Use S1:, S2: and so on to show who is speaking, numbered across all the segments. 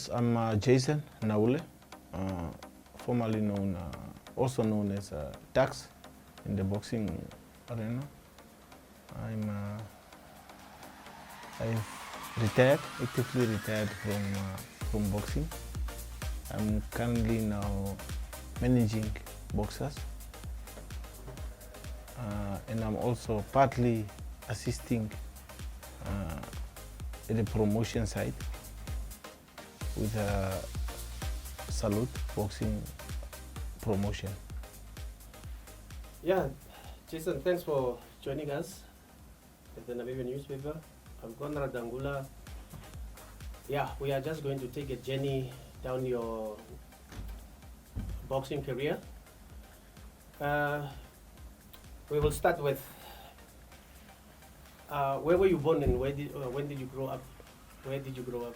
S1: Yes, I'm Jason Naule, formerly known, also known as Taks in the boxing arena. I've retired, actively retired from boxing. I'm currently now managing boxers, and I'm also partly assisting at the promotion side with a Salute boxing promotion.
S2: Yeah, Jason, thanks for joining us at the Namibia newspaper. I'm Conrad Angula. Yeah, we are just going to take a journey down your boxing career. We will start with where were you born and when did you grow up? Where did you grow up?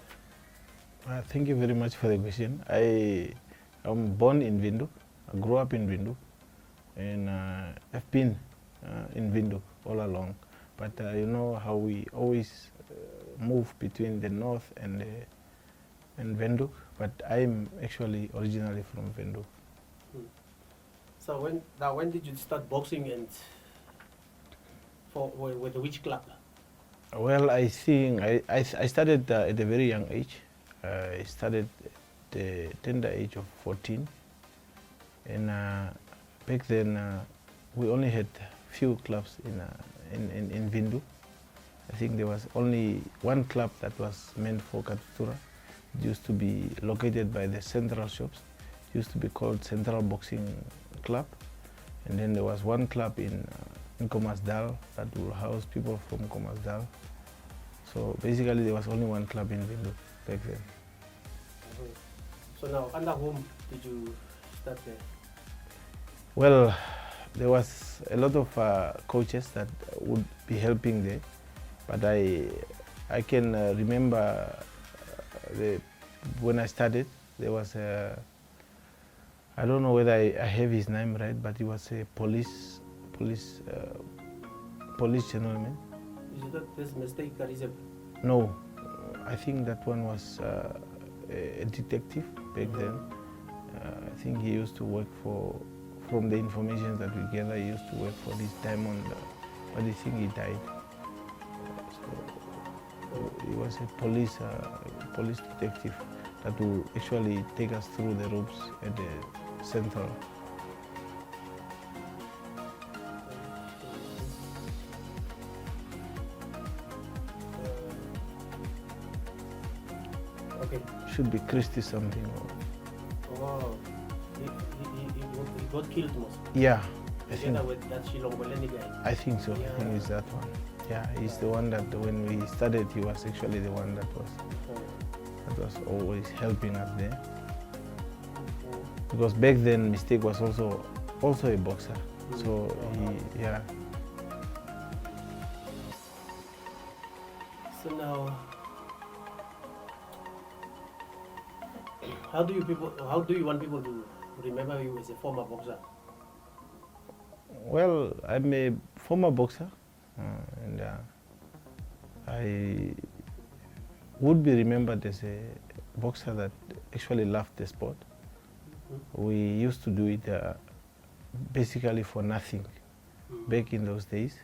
S1: Thank you very much for the question. I am born in Windhoek. I grew up in Windhoek, and I've been in Windhoek all along. But you know how we always move between the north and Windhoek. But I'm actually originally from Windhoek.
S2: So when did you start boxing and with which club?
S1: Well, I think I started at a very young age. I started at the tender age of 14, and back then we only had few clubs in Windhoek. I think there was only one club that was meant for Katutura. It used to be located by the central shops. It used to be called Central Boxing Club, and then there was one club in Kommersdal that will house people from Kommersdal. So basically there was only one club in Windhoek back then.
S2: So now, under whom did you start there?
S1: Well, there was a lot of coaches that would be helping there, but I can remember when I started, there was I don't know whether I have his name right, but he was a police gentleman.
S2: Is that this mistake Karizem?
S1: No, I think that one was a detective back then. I think he used to work from the information that we gather, he used to work for this Diamond, but I think he died. So he was a police detective that will actually take us through the ropes at the central.
S2: Okay.
S1: Should be Christy something.
S2: Oh, he got killed most.
S1: Yeah, I think.
S2: Together with that Shilongoleni guy.
S1: I think so.
S2: Yeah.
S1: I think it's that one. Yeah, he's the one that when we started, he was actually the one that was always helping us there. Because back then, Mistake was also a boxer. So yeah.
S2: So now, how do you want people to remember you as a former boxer?
S1: Well, I'm a former boxer, and I would be remembered as a boxer that actually loved the sport. We used to do it basically for nothing back in those days.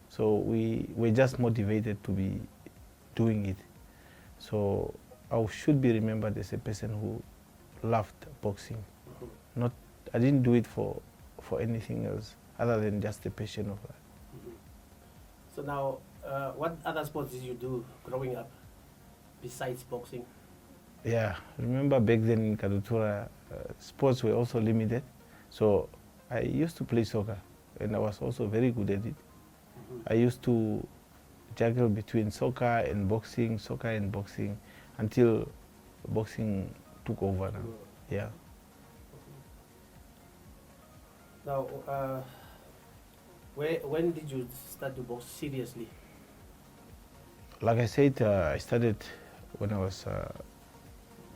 S1: So we were just motivated to be doing it. So I should be remembered as a person who loved boxing. I didn't do it for anything else other than just the passion of that.
S2: So now, what other sports did you do growing up besides boxing?
S1: Yeah, remember back then in Katutura, sports were also limited. So I used to play soccer, and I was also very good at it. I used to juggle between soccer and boxing, until boxing took over now. Yeah.
S2: Now, when did you start to box seriously?
S1: Like I said, I started when I was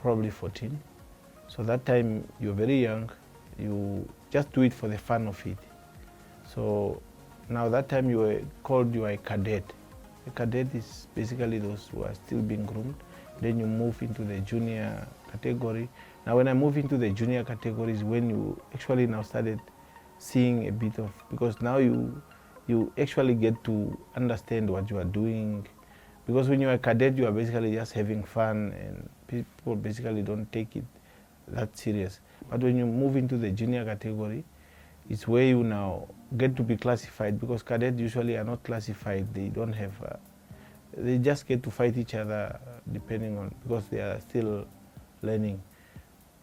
S1: probably 14. So that time you're very young, you just do it for the fun of it. So now that time you are a cadet. A cadet is basically those who are still being groomed. then you move into the junior category. Now when I move into the junior categories, when you actually now started seeing a bit of, because now you actually get to understand what you are doing, because when you are a cadet you are basically just having fun and people basically don't take it that serious. But when you move into the junior category, it's where you now get to be classified, because cadets usually are not classified. They don't have, they just get to fight each other depending on, because they are still learning.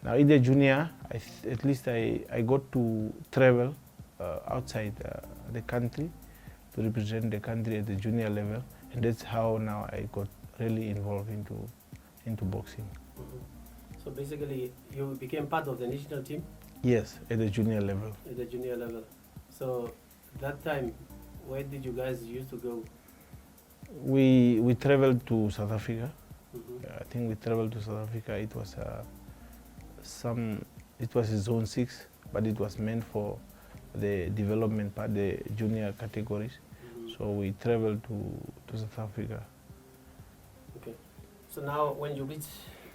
S1: Now in the junior, at least I got to travel outside the country to represent the country at the junior level, and that's how now I got really involved into boxing.
S2: So basically, you became part of the national team?
S1: Yes, at the junior level.
S2: At the junior level. So that time, where did you guys used to go?
S1: We traveled to South Africa.
S2: Mm-hmm.
S1: I think we traveled to South Africa. It was it was a zone 6, but it was meant for the development part, the junior categories.
S2: Mm-hmm.
S1: So we traveled to South Africa.
S2: Okay. So now, when you reach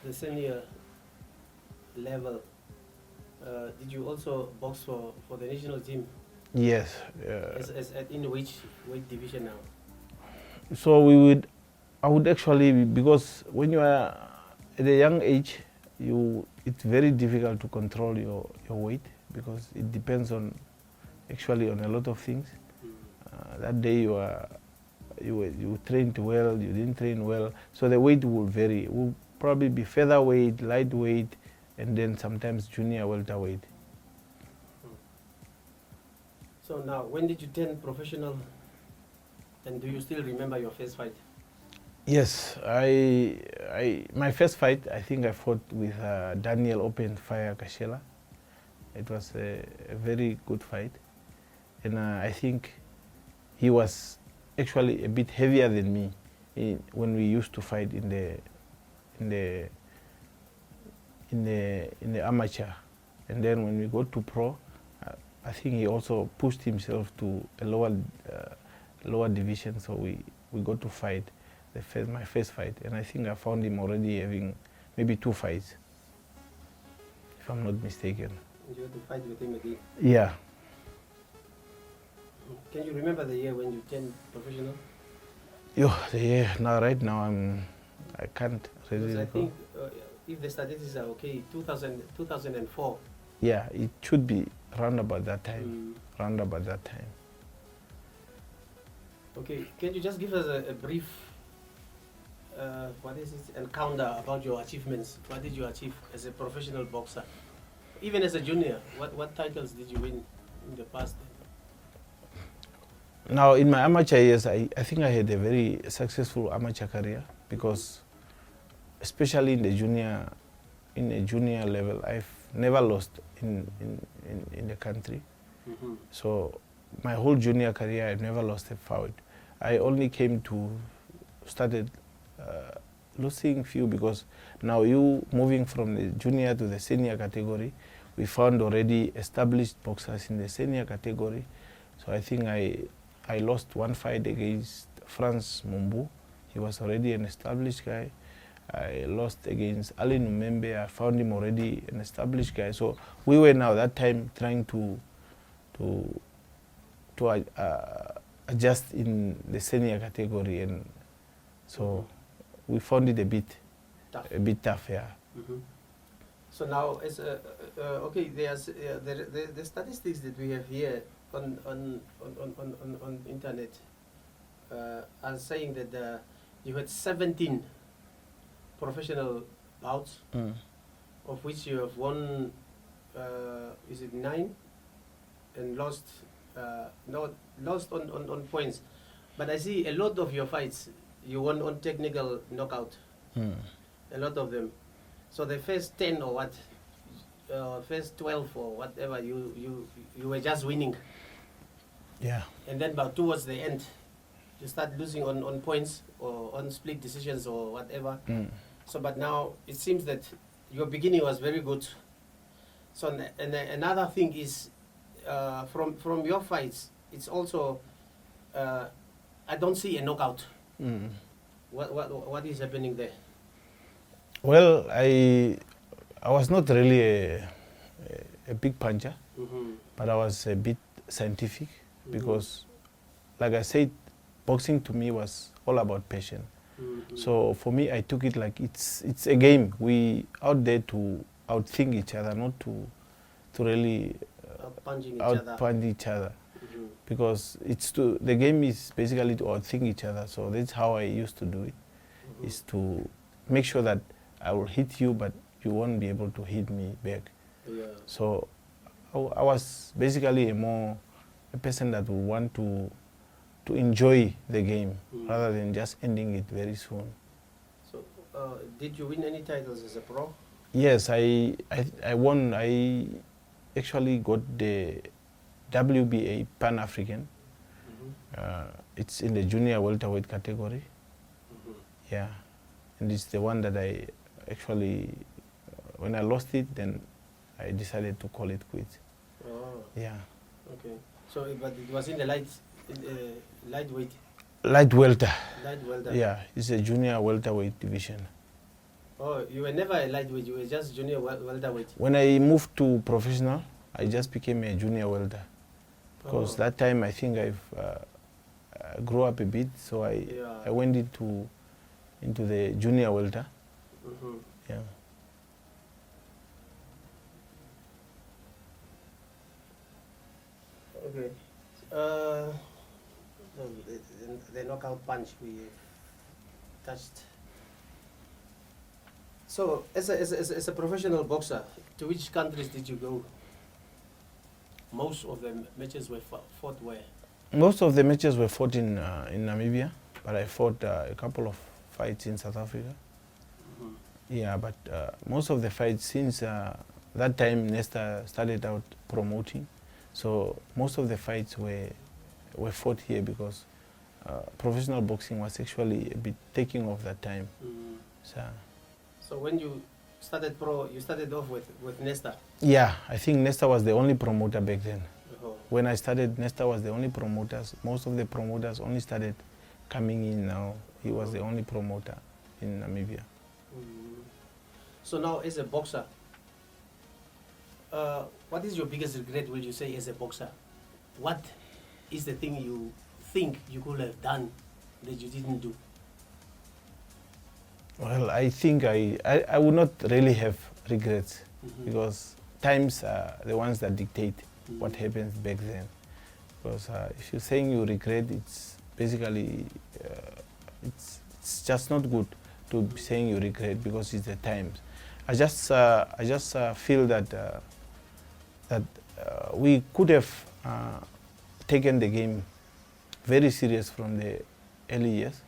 S2: the senior level, did you also box for the national team?
S1: Yes.
S2: In which weight division now?
S1: So I would actually, because when you are at a young age, it's very difficult to control your weight, because it depends on actually on a lot of things. That day you trained well, you didn't train well, so the weight will vary. It will probably be featherweight, lightweight, and then sometimes junior welterweight.
S2: So now, when did you turn professional, and do you still remember your first fight?
S1: Yes, my first fight, I think I fought with Daniel Open Fire Kashela. It was a very good fight, and I think he was actually a bit heavier than me when we used to fight in the amateur, and then when we got to pro, I think he also pushed himself to a lower division, so we got to fight my first fight, and I think I found him already having maybe 2 fights, if I'm not mistaken.
S2: And you had to fight with him again?
S1: Yeah.
S2: Can you remember the year when you turned professional?
S1: The year, right now I can't really
S2: recall. I
S1: recall.
S2: think if the statistics are okay, 2004.
S1: Yeah, it should be round about that time. Round about that time.
S2: Okay, can you just give us a brief encounter about your achievements? What did you achieve as a professional boxer? Even as a junior, what titles did you win in the past?
S1: Now, in my amateur years, I think I had a very successful amateur career, because especially in the junior level, I've never lost in the country.
S2: Mm-hmm.
S1: So my whole junior career, I've never lost a fight. I only came to started losing few, because now you moving from the junior to the senior category, we found already established boxers in the senior category. So I think I lost 1 fight against Franz Mumbu. He was already an established guy. I lost against Ali Numembe. I found him already an established guy. So we were now that time trying to adjust in the senior category, and so we found it a bit tough, yeah.
S2: Mm-hmm. So now, as okay, there's the statistics that we have here on internet are saying that you had 17 professional bouts, of which you have won, is it 9, and lost on points. But I see a lot of your fights you won on technical knockout. A lot of them. So the first 10 or what, first 12 or whatever, you were just winning.
S1: Yeah.
S2: And then about towards the end, you start losing on points or on split decisions or whatever. So, but now it seems that your beginning was very good. So, and another thing is, from your fights, it's also, I don't see a knockout. What is happening there?
S1: Well, I was not really a big puncher, but I was a bit scientific because, like I said, boxing to me was all about passion. So for me, I took it like it's a game. We out there to outthink each other, not to really outpunch each other. Because the game is basically to outthink each other. So that's how I used to do it, is to make sure that I will hit you, but you won't be able to hit me back.
S2: Yeah.
S1: So I was basically a person that would want to enjoy the game rather than just ending it very soon.
S2: So did you win any titles as a pro?
S1: Yes, I won. I actually got the WBA Pan-African. It's in the junior welterweight category. Yeah, and it's the one that I actually, when I lost it, then I decided to call it quits.
S2: Oh.
S1: Yeah.
S2: Okay. So, but it was in the lightweight.
S1: Light welter.
S2: Light welter.
S1: Yeah, it's a junior welterweight division.
S2: Oh, you were never a lightweight. You were just junior welterweight.
S1: When I moved to professional, I just became a junior welter. Because that time I think I've grew up a bit, so I went into the junior welter. Yeah.
S2: Okay. The knockout punch we touched. So, as a professional boxer, to which countries did you go? Most of the matches were fought where?
S1: Most of the matches were fought in Namibia, but I fought a couple of fights in South Africa. Yeah, but most of the fights since that time Nesta started out promoting, so most of the fights were fought here because professional boxing was actually a bit taking off that time.
S2: So when you started pro, you started off with Nesta?
S1: Yeah, I think Nesta was the only promoter back then. When I started, Nesta was the only promoters. Most of the promoters only started coming in now. He was the only promoter in Namibia.
S2: So now, as a boxer, what is your biggest regret, will you say, as a boxer? What is the thing you think you could have done that you didn't do?
S1: Well, I think I would not really have regrets because times are the ones that dictate what happens back then. Because if you're saying you regret, it's basically, it's just not good to be saying you regret because it's the times. I just feel that we could have taken the game very serious from the early years,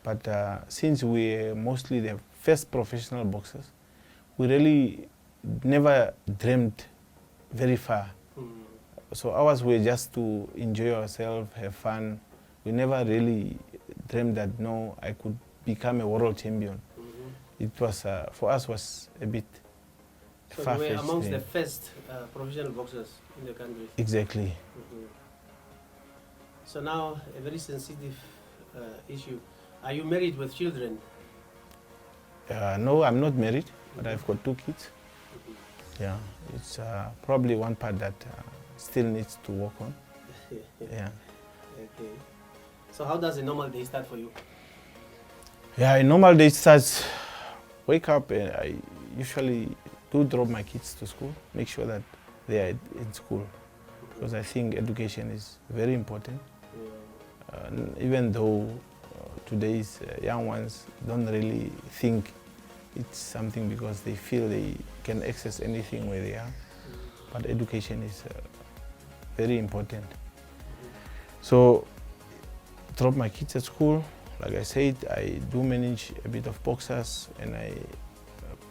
S1: but since we're mostly the first professional boxers, we really never dreamed very far. So ours were just to enjoy ourselves, have fun. We never really dreamed that, no, I could become a world champion. It was, for us, was a bit far-fetched.
S2: So you were amongst the first professional boxers in the country?
S1: Exactly.
S2: So now, a very sensitive issue. Are you married with children?
S1: No, I'm not married, but I've got 2 kids. Yeah, it's probably one part that still needs to work on. Yeah.
S2: Okay. So how does a normal day start for you?
S1: Yeah, a normal day starts, wake up, and I usually do drop my kids to school, make sure that they are in school, because I think education is very important. Even though today's young ones don't really think it's something because they feel they can access anything where they are, but education is very important. So, drop my kids at school. Like I said, I do manage a bit of boxers and I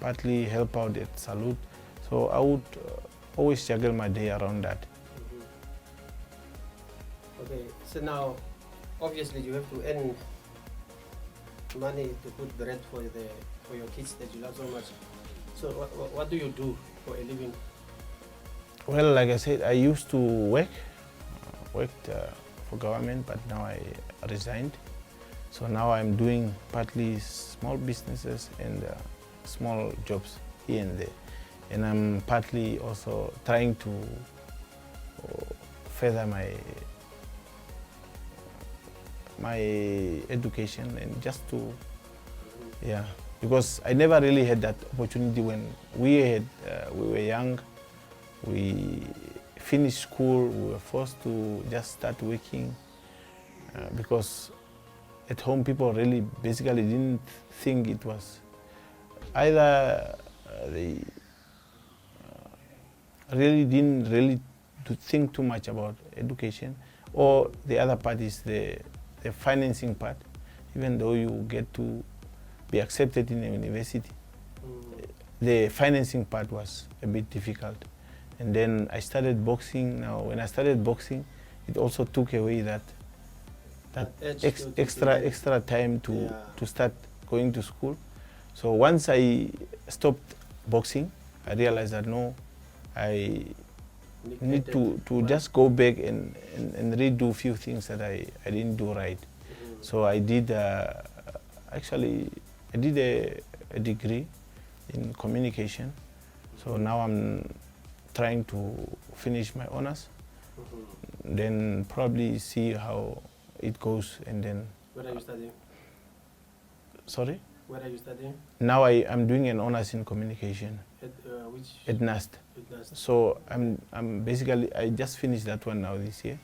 S1: partly help out at Salute. So I would always juggle my day around that.
S2: Okay, so now obviously you have to earn money to put bread for your kids that you love so much. So what do you do for a living?
S1: Well, like I said, I used to worked for government, but now I resigned. So now I'm doing partly small businesses and small jobs here and there. And I'm partly also trying to further my education, and just to, yeah, because I never really had that opportunity when we were young. We finished school, we were forced to just start working because at home people really basically didn't think it was either they really didn't really to think too much about education, or the other part is the financing part. Even though you get to be accepted in a university, the financing part was a bit difficult. And then I started boxing. Now, when I started boxing, it also took away that extra time to start going to school. So once I stopped boxing, I realized that no, I need to just go back and redo a few things that I didn't do right. So I did actually I did a degree in communication. So now I'm trying to finish my honors, then probably see how it goes, and then.
S2: What are you studying?
S1: Sorry?
S2: What are you studying?
S1: Now I'm doing an honors in communication.
S2: At which?
S1: At NAST. So I'm basically, I just finished that one now this year.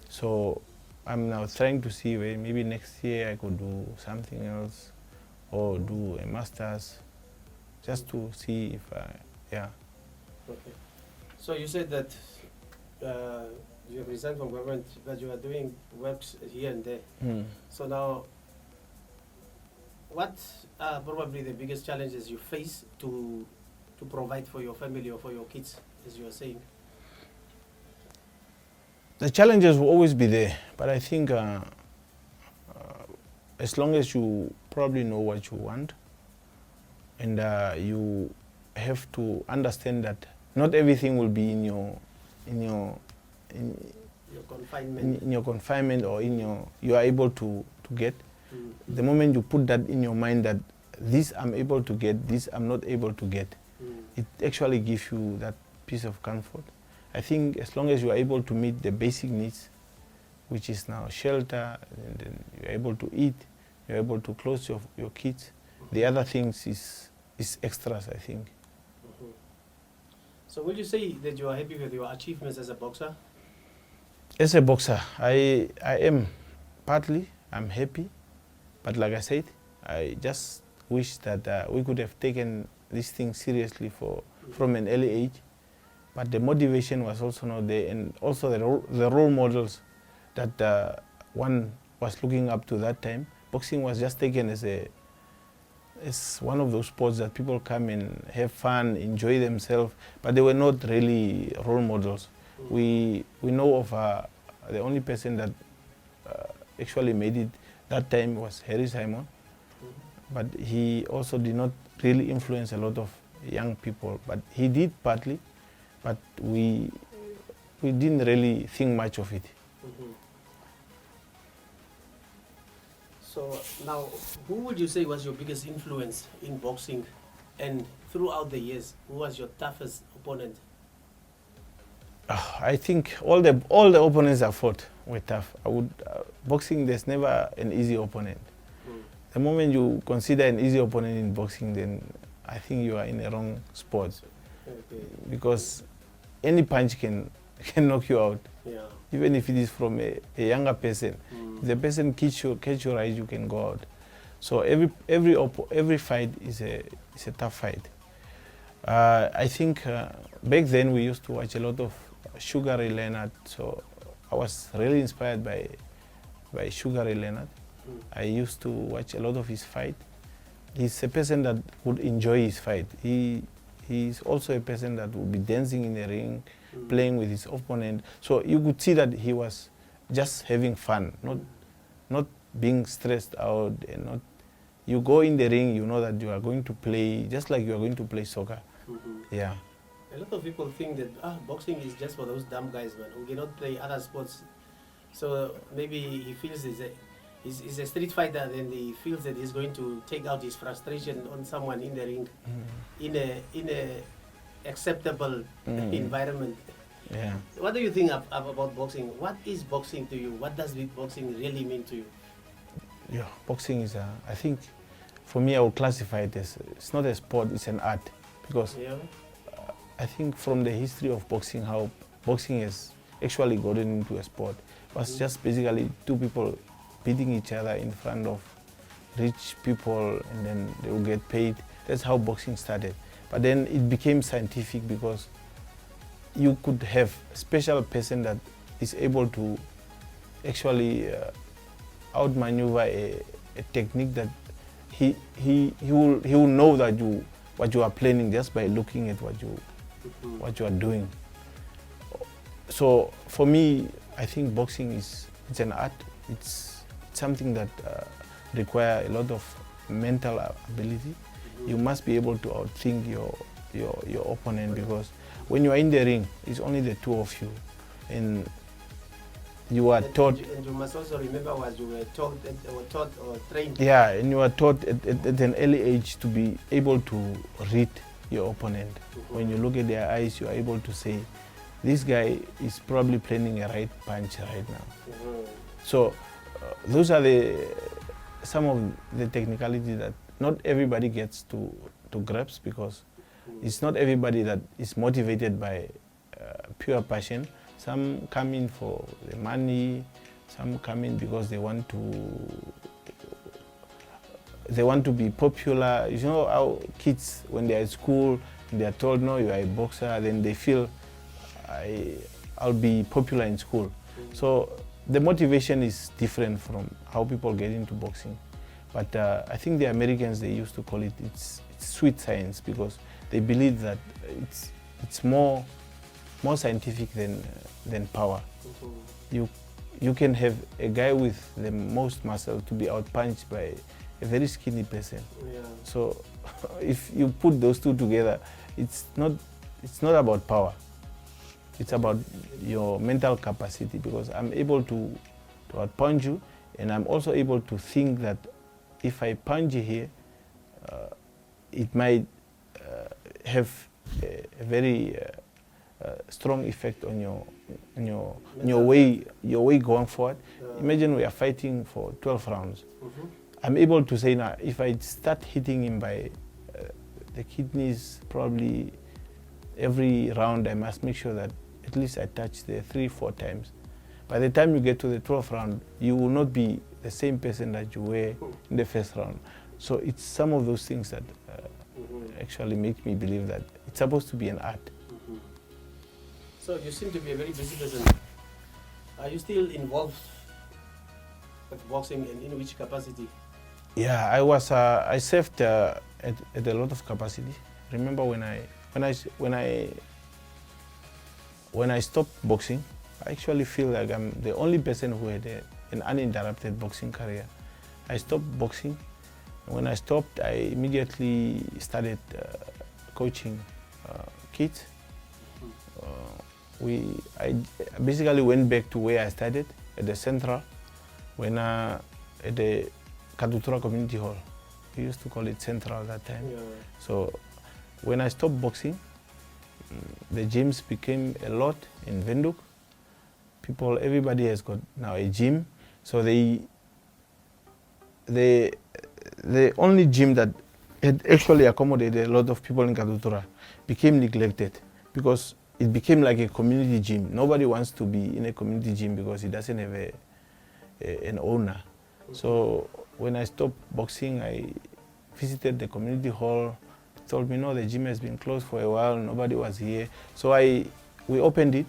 S1: So I'm now trying to see where maybe next year I could do something else, or do a master's, just to see if yeah.
S2: Okay. So you said that you have resigned from government, but you are doing works here and there. So now, what are probably the biggest challenges you face to provide for your family or for your kids, as you are saying?
S1: The challenges will always be there, but I think as long as you probably know what you want, and you have to understand that not everything will be in your confinement, or you are able to get. The moment you put that in your mind that this I'm able to get, this I'm not able to get, it actually gives you that piece of comfort. I think as long as you are able to meet the basic needs, which is now shelter, and then you're able to eat, you're able to clothe your kids, the other things is extras, I think.
S2: So would you say that you are happy with your achievements as a boxer?
S1: As a boxer, I am partly, I'm happy, but like I said, I just wish that we could have taken this thing seriously from an early age, but the motivation was also not there, and also the role models that one was looking up to that time. Boxing was just taken as one of those sports that people come and have fun, enjoy themselves, but they were not really role models. We know of the only person that actually made it that time was Harry Simon, but he also did not really influence a lot of young people, but he did partly, but we didn't really think much of it.
S2: So now, who would you say was your biggest influence in boxing, and throughout the years, who was your toughest opponent?
S1: I think all the opponents I fought were tough. Boxing, there's never an easy opponent. The moment you consider an easy opponent in boxing, then I think you are in the wrong sport.
S2: Okay.
S1: Because any punch can knock you out.
S2: Yeah.
S1: Even if it is from a younger person. If the person catch you right, you can go out. So every fight is a tough fight. I think back then we used to watch a lot of Sugar Ray Leonard, so I was really inspired by Sugar Ray Leonard. I used to watch a lot of his fight. He's a person that would enjoy his fight. He's also a person that would be dancing in the ring, playing with his opponent. So you could see that he was just having fun, not being stressed out, and not. You go in the ring, you know that you are going to play just like you are going to play soccer. Yeah.
S2: A lot of people think that boxing is just for those dumb guys, man, who cannot play other sports. So maybe he feels he's a street fighter, then he feels that he's going to take out his frustration on someone in the ring, in a acceptable environment.
S1: Yeah.
S2: What do you think about boxing? What is boxing to you? What does boxing really mean to you?
S1: Yeah, boxing is I think, for me, I would classify it as, it's not a sport, it's an art. Because I think from the history of boxing, how boxing has actually gotten into a sport, was just basically two people beating each other in front of rich people, and then they will get paid. That's how boxing started. But then it became scientific, because you could have a special person that is able to actually outmaneuver a technique that he will know that what you are planning just by looking at what you are doing. So for me, I think boxing it's an art. It's something that requires a lot of mental ability. You must be able to outthink your opponent, because when you are in the ring, it's only the two of you, and you are taught.
S2: And you must also remember what you were taught or trained.
S1: Yeah, and you are taught at an early age to be able to read your opponent. When you look at their eyes, you are able to say, this guy is probably planning a right punch right now. So those are some of the technicality that not everybody gets to grasp, because it's not everybody that is motivated by pure passion. Some come in for the money, some come in because they want to be popular. You know how kids, when they are at school, they are told, no, you are a boxer, then they feel, I'll be popular in school. So the motivation is different from how people get into boxing. But I think the Americans, they used to call it, it's sweet science, because they believe that it's more scientific than power. You can have a guy with the most muscle to be outpunched by a very skinny person. So if you put those two together, it's not about power. It's about your mental capacity, because I'm able to outpunch you, and I'm also able to think that if I punch you here, it might have a very strong effect on your way going forward. Imagine we are fighting for 12 rounds. I'm able to say now, if I start hitting him by the kidneys, probably every round I must make sure that at least I touch there 3-4 times. By the time you get to the 12th round, you will not be the same person that you were in the first round. So it's some of those things that actually make me believe that it's supposed to be an art.
S2: So you seem to be a very busy person. Are you still involved with boxing, and in which capacity?
S1: Yeah, I was. I served at a lot of capacity. Remember when I stopped boxing, I actually feel like I'm the only person who had an uninterrupted boxing career. I stopped boxing. When I stopped, I immediately started coaching kids. I basically went back to where I started, at the Central, at the Katutura Community Hall. We used to call it Central at that time. So when I stopped boxing, the gyms became a lot in Windhoek. Everybody has got now a gym. So the only gym that had actually accommodated a lot of people in Katutura became neglected, because it became like a community gym. Nobody wants to be in a community gym because it doesn't have an owner. So when I stopped boxing, I visited the community hall. It told me, no, the gym has been closed for a while, nobody was here. So we opened it,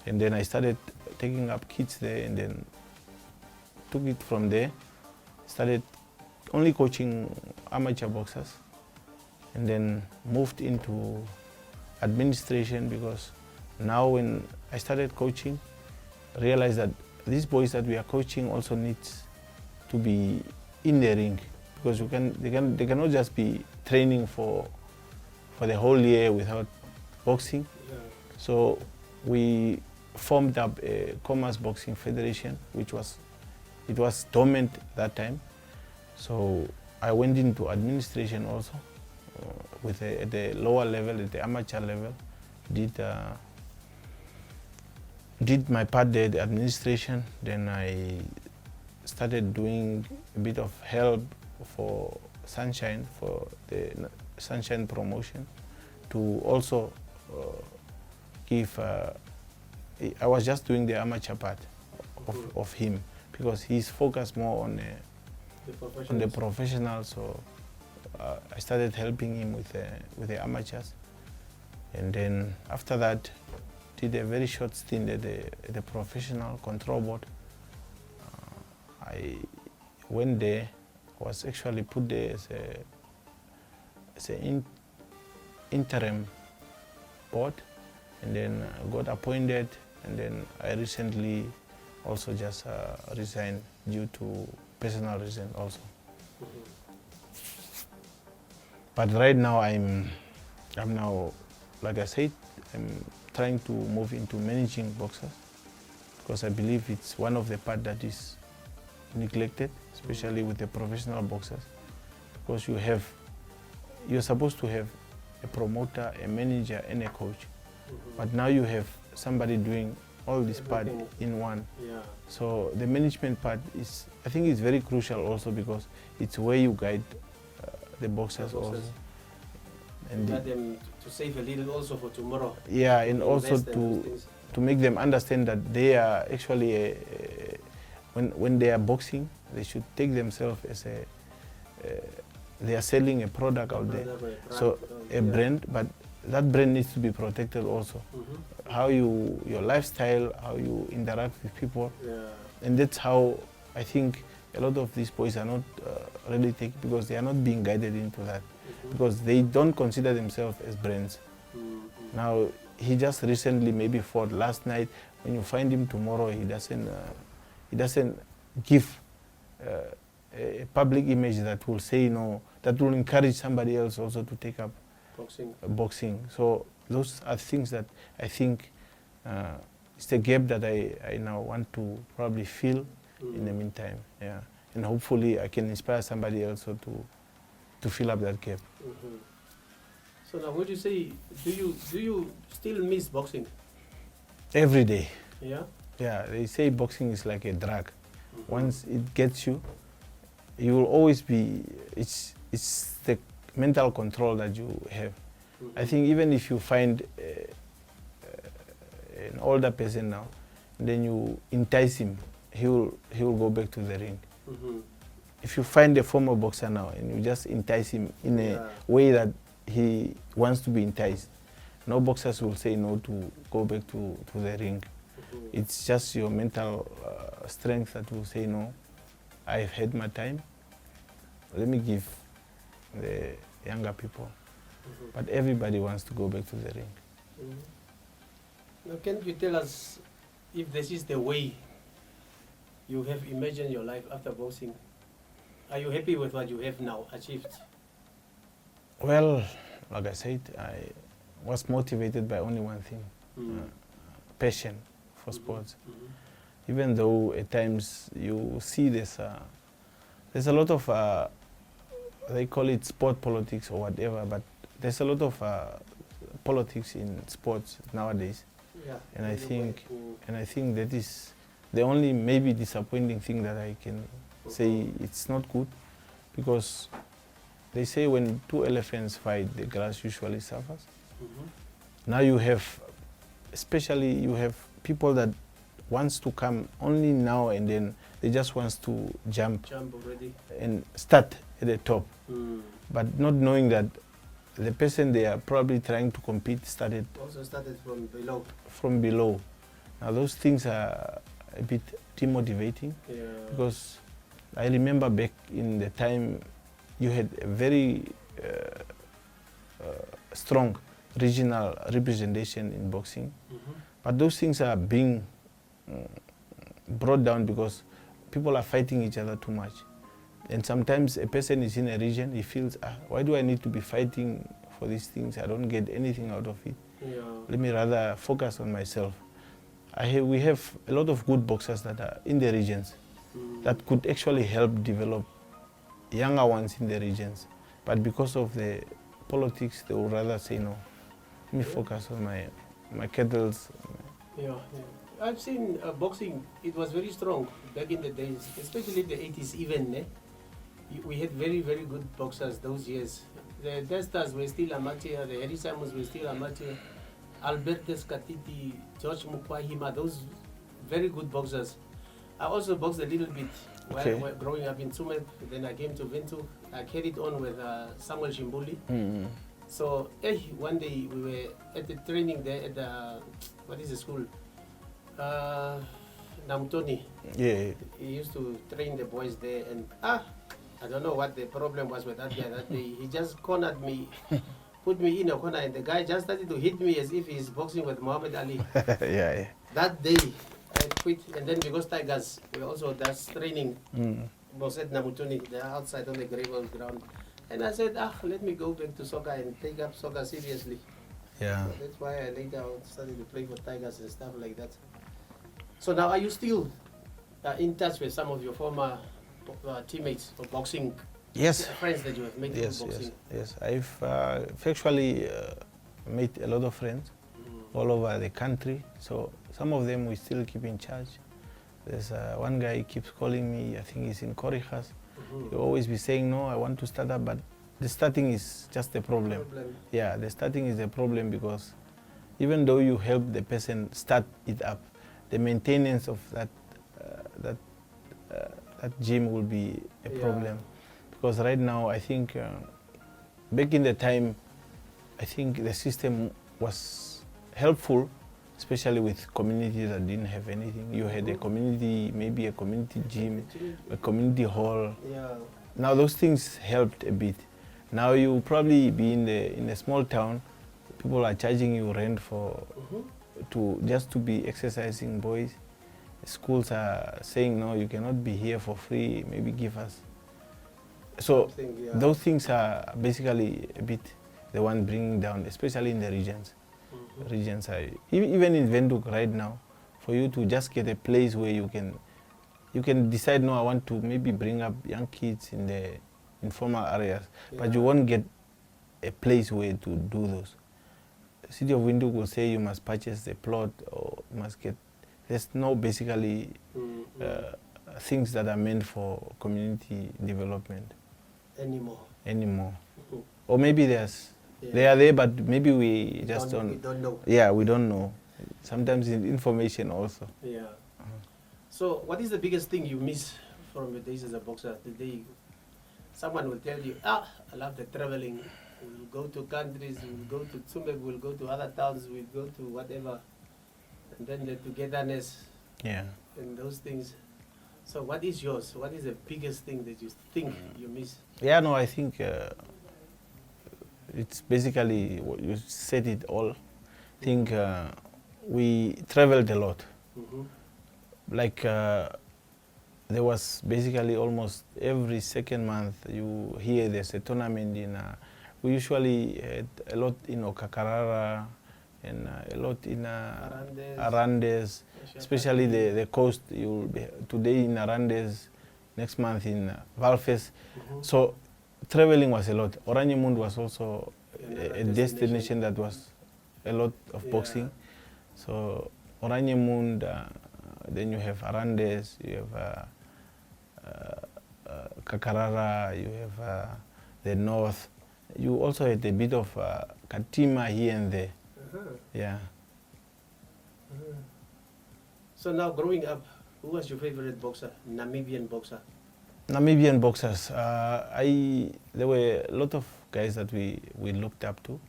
S1: and then I started taking up kids there, and then took it from there. Started only coaching amateur boxers, and then moved into administration, because now when I started coaching, I realized that these boys that we are coaching also need to be in the ring, because they cannot just be training for the whole year without boxing. So we formed up a Commerce Boxing Federation, which was it was dormant that time. So I went into administration also, at the lower level, at the amateur level. Did my part there, the administration. Then I started doing a bit of help for Sunshine, for the Sunshine promotion, to also give. I was just doing the amateur part of him, because he's focused more on the professional. So I started helping him with the amateurs, and then after that, did a very short stint at the professional control board. I went there, was actually put there as an interim board, and then got appointed, and then I recently also just resigned due to personal reason also. But right now I'm now, like I said, I'm trying to move into managing boxers, because I believe it's one of the parts that is neglected, especially with the professional boxers, because you're supposed to have a promoter, a manager, and a coach, but now you have somebody doing all this part in one.
S2: Yeah.
S1: So the management part is, I think, it's very crucial also, because it's where you guide the boxers also, and
S2: guide them to save a little also for tomorrow.
S1: Yeah, and also to make them understand that they are actually when they are boxing, they should take themselves as they are selling a product out there, so a brand, but that brand needs to be protected also. How your lifestyle, how you interact with people, and that's how I think a lot of these boys are not really taking, because they are not being guided into that, because they don't consider themselves as brands. Now he just recently maybe fought last night. When you find him tomorrow, he doesn't give a public image that will say no, that will encourage somebody else also to take up boxing. So those are things that I think it's the gap that I now want to probably fill in the meantime. Yeah, and hopefully I can inspire somebody else to fill up that gap.
S2: So now, would you say, do you still miss boxing?
S1: Every day.
S2: Yeah.
S1: Yeah, they say boxing is like a drug. Once it gets you, you will always be. It's the mental control that you have. I think even if you find an older person now, and then you entice him, he will go back to the ring. If you find a former boxer now and you just entice him in a way that he wants to be enticed, no boxers will say no to go back to the ring. It's just your mental strength that will say no, I've had my time, let me give the younger people. But everybody wants to go back to the ring.
S2: Now, can you tell us if this is the way you have imagined your life after boxing? Are you happy with what you have now achieved?
S1: Well, like I said, I was motivated by only one thing, passion for sports. Even though at times you see there's a lot of, they call it sport politics or whatever, but there's a lot of politics in sports nowadays. Yeah, and I think that is the only maybe disappointing thing that I can say it's not good, because they say when two elephants fight, the grass usually suffers. Now you have, especially you have people that wants to come only now and then, they just wants to jump
S2: already
S1: and start at the top, but not knowing that the person they are probably trying to compete also started from below. Now those things are a bit demotivating, because I remember back in the time you had a very strong regional representation in boxing, but those things are being brought down because people are fighting each other too much. And sometimes a person is in a region, he feels, why do I need to be fighting for these things? I don't get anything out of it. Let me rather focus on myself. We have a lot of good boxers that are in the regions, that could actually help develop younger ones in the regions. But because of the politics, they would rather say no. Let me focus on my kettles.
S2: Yeah. I've seen boxing, it was very strong back in the days, especially the 80s even. We had very, very good boxers those years. The Destas were still amateur, the Harry Simons were still amateur, Albertus Katiti, George Mukwahima, those very good boxers. I also boxed a little bit while growing up in Tsumeb. Then I came to Windhoek. I carried on with Samuel Shimbuli. So one day we were at the training there at the, what is the school? Namutenya.
S1: Yeah.
S2: He used to train the boys there, and I don't know what the problem was with that guy that day. He just cornered me, put me in a corner, and the guy just started to hit me as if he's boxing with Muhammad Ali.
S1: Yeah.
S2: That day, I quit, and then because Tigers were also that's training, was at Namutenya, they're outside on the gravel ground. And I said, let me go back to soccer and take up soccer seriously.
S1: Yeah.
S2: So that's why I later on started to play for Tigers and stuff like that. So now, are you still in touch with some of your former teammates for boxing?
S1: Yes.
S2: Friends that you have made in boxing?
S1: Yes. I've actually made a lot of friends all over the country. So some of them we still keep in touch. There's one guy he keeps calling me. I think he's in Korihas. He'll always be saying, no, I want to start up, but the starting is just the problem. Yeah, the starting is the problem, because even though you help the person start it up, the maintenance of that gym will be a problem. Because right now, I think, back in the time, I think the system was helpful, especially with communities that didn't have anything. You had a community, maybe a community gym, a community hall.
S2: Yeah.
S1: Now those things helped a bit. Now you probably be in a small town, people are charging you rent for just to be exercising boys. Schools are saying, no, you cannot be here for free, maybe give us. So those things are basically a bit the one bringing down, especially in the regions. Regions are, even in Windhoek right now, for you to just get a place where you can decide, no, I want to maybe bring up young kids in the informal areas, but you won't get a place where to do those. The city of Windhoek will say you must purchase the plot, or you must get, there's no basically things that are meant for community development anymore. Or maybe they are there, but maybe we just don't know. Yeah, we don't know. Sometimes information also.
S2: Yeah. So what is the biggest thing you miss from your days as a boxer? The day someone will tell you, I love the traveling. We'll go to countries, we'll go to Tsumeb, we'll go to other towns, we'll go to whatever. And then the togetherness and those things. So what is yours? What is the biggest thing that you think you miss?
S1: Yeah, no, I think it's basically what you said it all. I think we traveled a lot. Like there was basically almost every second month you hear there's a tournament in, we usually had a lot in Okakarara and a lot in Arandes, especially the coast. You'll be today in Arandes, next month in Valfes. So traveling was a lot. Oranienmoen was also a destination that was a lot of boxing. So Oranienmoen, then you have Arandes, you have Kakarara, you have the north. You also had a bit of Katima here and there. Yeah.
S2: So now growing up, who was your favorite boxer, Namibian boxer?
S1: Namibian boxers. There were a lot of guys that we looked up to.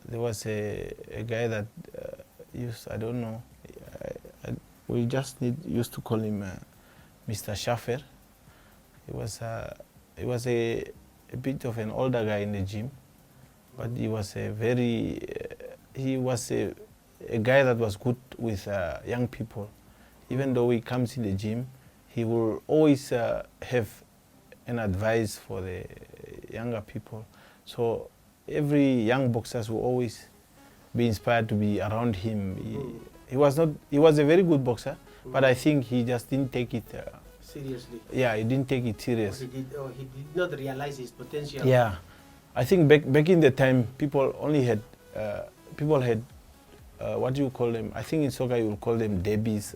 S1: There was a guy that I don't know, we just used to call him Mr. Schaffer. He was a bit of an older guy in the gym, but he was a guy that was good with young people. Even though he comes in the gym, he will always have an advice for the younger people. So every young boxer will always be inspired to be around him. He was a very good boxer, But I think he just didn't take it
S2: seriously.
S1: Yeah, he didn't take it serious.
S2: He did not realize his potential.
S1: Yeah, I think back in the time, people only had what do you call them? I think in soccer you will call them derbies,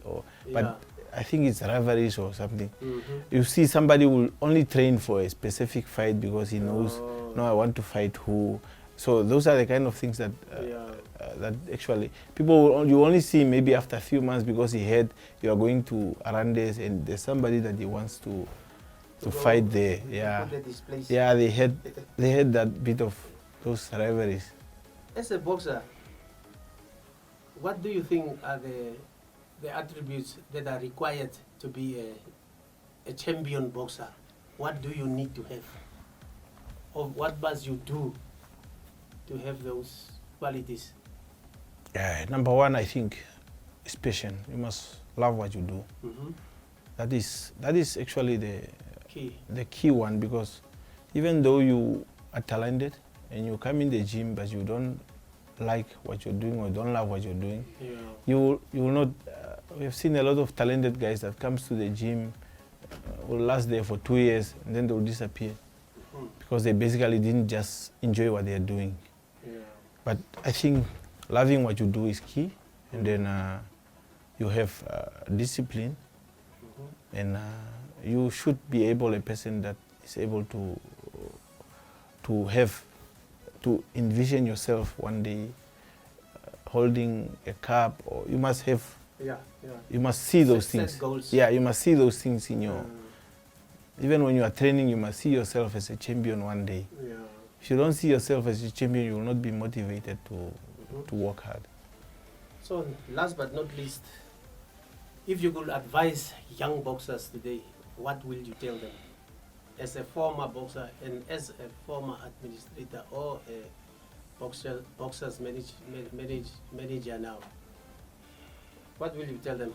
S1: but I think it's rivalries or something. You see, somebody will only train for a specific fight because he knows, no, I want to fight who. So those are the kind of things that that actually you only see maybe after a few months, because he heard you are going to Arandes and there's somebody that he wants to fight there. Yeah, yeah, they had that bit of those rivalries.
S2: As a boxer, what do you think are the attributes that are required to be a champion boxer? What do you need to have? Or what must you do to have those qualities?
S1: Yeah, number one, I think, is passion. You must love what you do. That is actually the key one, because even though you are talented and you come in the gym but you don't like what you're doing or don't love what you're doing, you will not. We have seen a lot of talented guys that comes to the gym, will last there for 2 years and then they'll disappear because they basically didn't just enjoy what they're doing. But I think loving what you do is key, and then you have discipline, and you should be a person that is able to envision yourself one day holding a cup, or you must have, you must see those things.
S2: Goals.
S1: Yeah, you must see those things in your, even when you are training, you must see yourself as a champion one day. If you don't see yourself as a champion, you will not be motivated to work hard.
S2: So last but not least, if you could advise young boxers today, what will you tell them? As a former boxer and as a former administrator or a boxer's manager now, what will you tell them?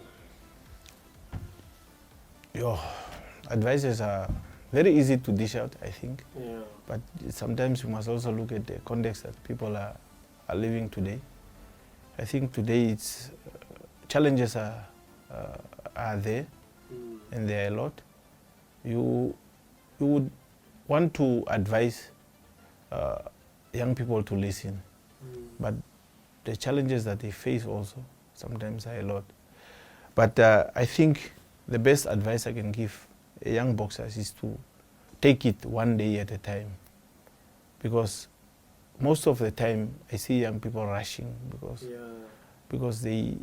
S1: Your advices are very easy to dish out, I think. But sometimes you must also look at the context that people are living today. I think today it's challenges are there, and there are a lot. You would want to advise young people to listen, but the challenges that they face also sometimes are a lot. But I think the best advice I can give young boxers is to take it one day at a time, because most of the time I see young people rushing because they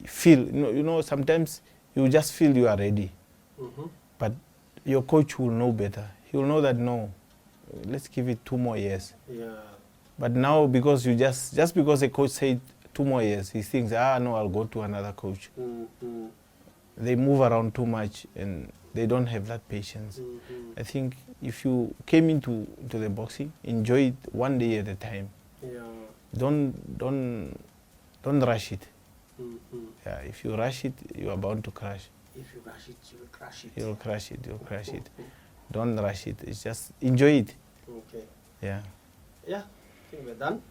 S1: feel, you know sometimes you just feel you are ready, but your coach will know better. He will know that no, let's give it 2 more years. But now, because you just because a coach said 2 more years, he thinks, no, I'll go to another coach. They move around too much and they don't have that patience. I think if you came into the boxing, enjoy it one day at a time. Don't rush it. Yeah, if you rush it, you are bound to crash.
S2: If you rush it, you will crash it.
S1: You'll crash it. You'll crash it. Don't rush it. It's just enjoy it.
S2: Okay.
S1: Yeah.
S2: Yeah, I think we're done.